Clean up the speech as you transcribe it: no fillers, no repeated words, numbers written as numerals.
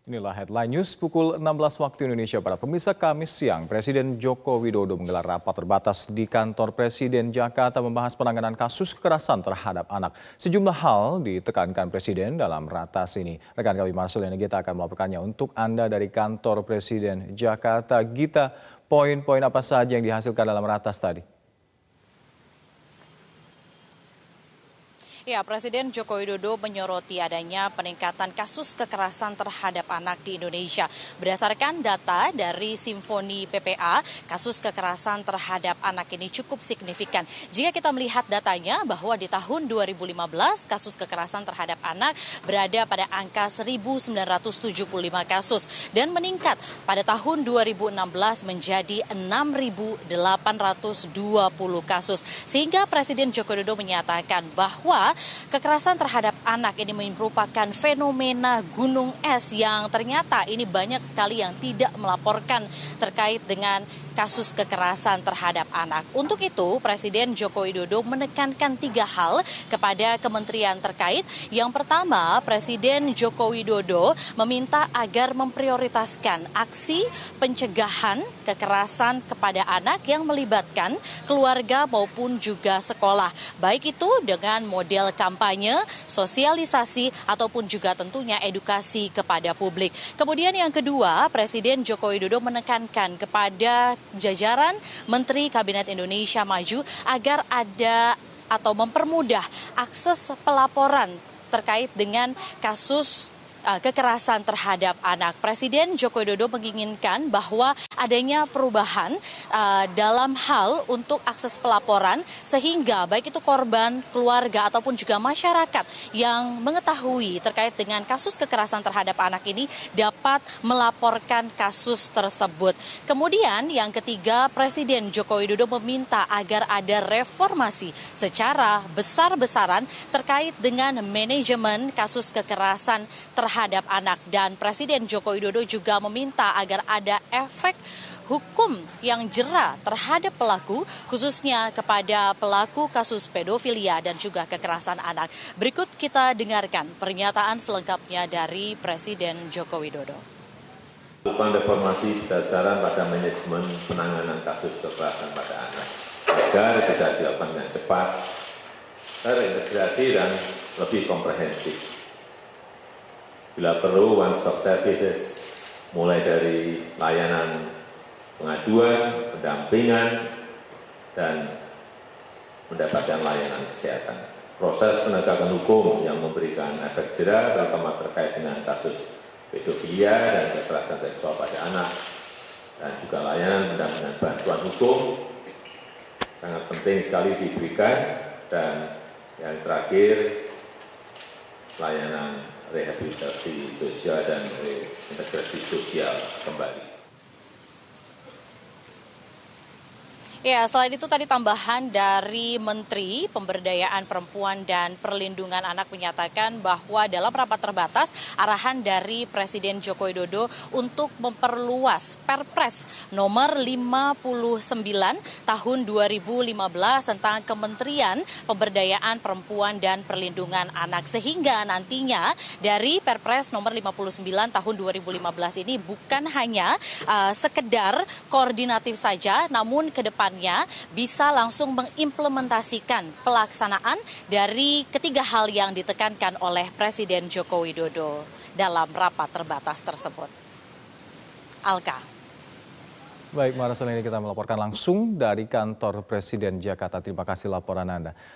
Inilah headline news pukul 16 waktu Indonesia Barat. Pemirsa, Kamis siang, Presiden Joko Widodo menggelar rapat terbatas di kantor Presiden Jakarta membahas penanganan kasus kekerasan terhadap anak. Sejumlah hal ditekankan Presiden dalam ratas ini. Rekan kami Marcelina Gita akan melaporkannya untuk Anda dari kantor Presiden Jakarta. Gita, poin-poin apa saja yang dihasilkan dalam ratas tadi? Ya, Presiden Joko Widodo menyoroti adanya peningkatan kasus kekerasan terhadap anak di Indonesia. Berdasarkan data dari Simfoni PPA, kasus kekerasan terhadap anak ini cukup signifikan. Jika kita melihat datanya bahwa di tahun 2015 kasus kekerasan terhadap anak berada pada angka 1.975 kasus dan meningkat pada tahun 2016 menjadi 6.820 kasus. Sehingga Presiden Joko Widodo menyatakan bahwa kekerasan terhadap anak ini merupakan fenomena gunung es yang ternyata ini banyak sekali yang tidak melaporkan terkait dengan kasus kekerasan terhadap anak. Untuk itu, Presiden Joko Widodo menekankan 3 hal kepada kementerian terkait. Yang pertama, Presiden Joko Widodo meminta agar memprioritaskan aksi pencegahan kekerasan kepada anak yang melibatkan keluarga maupun juga sekolah. Baik itu dengan model kampanye, sosialisasi, ataupun juga tentunya edukasi kepada publik. Kemudian yang kedua, Presiden Joko Widodo menekankan kepada jajaran Menteri Kabinet Indonesia Maju agar ada atau mempermudah akses pelaporan terkait dengan kasus kekerasan terhadap anak. Presiden Joko Widodo menginginkan bahwa adanya perubahan dalam hal untuk akses pelaporan sehingga baik itu korban, keluarga ataupun juga masyarakat yang mengetahui terkait dengan kasus kekerasan terhadap anak ini dapat melaporkan kasus tersebut. Kemudian yang ketiga, Presiden Joko Widodo meminta agar ada reformasi secara besar-besaran terkait dengan manajemen kasus kekerasan terhadap anak, dan Presiden Joko Widodo juga meminta agar ada efek hukum yang jera terhadap pelaku, khususnya kepada pelaku kasus pedofilia dan juga kekerasan anak. Berikut kita dengarkan pernyataan selengkapnya dari Presiden Joko Widodo. Lakukan reformasi besar-besaran pada manajemen penanganan kasus kekerasan pada anak agar bisa dilakukan dengan cepat, terintegrasi dan lebih komprehensif. Bila perlu, one-stop services, mulai dari layanan pengaduan, pendampingan, dan mendapatkan layanan kesehatan. Proses penegakan hukum yang memberikan efek jera, terutama terkait dengan kasus pedofilia dan kekerasan seksual pada anak, dan juga layanan pendampingan bantuan hukum, sangat penting sekali diberikan. Dan yang terakhir, layanan rehabilitasi sosial dan reintegrasi sosial kembali. Ya, selain itu tadi tambahan dari Menteri Pemberdayaan Perempuan dan Perlindungan Anak menyatakan bahwa dalam rapat terbatas arahan dari Presiden Joko Widodo untuk memperluas Perpres nomor 59 tahun 2015 tentang Kementerian Pemberdayaan Perempuan dan Perlindungan Anak, sehingga nantinya dari Perpres nomor 59 tahun 2015 ini bukan hanya sekedar koordinatif saja, namun ke depan bisa langsung mengimplementasikan pelaksanaan dari ketiga hal yang ditekankan oleh Presiden Joko Widodo dalam rapat terbatas tersebut. Alka. Baik, Marcelina, ini kita melaporkan langsung dari kantor Presiden Jakarta. Terima kasih laporan Anda.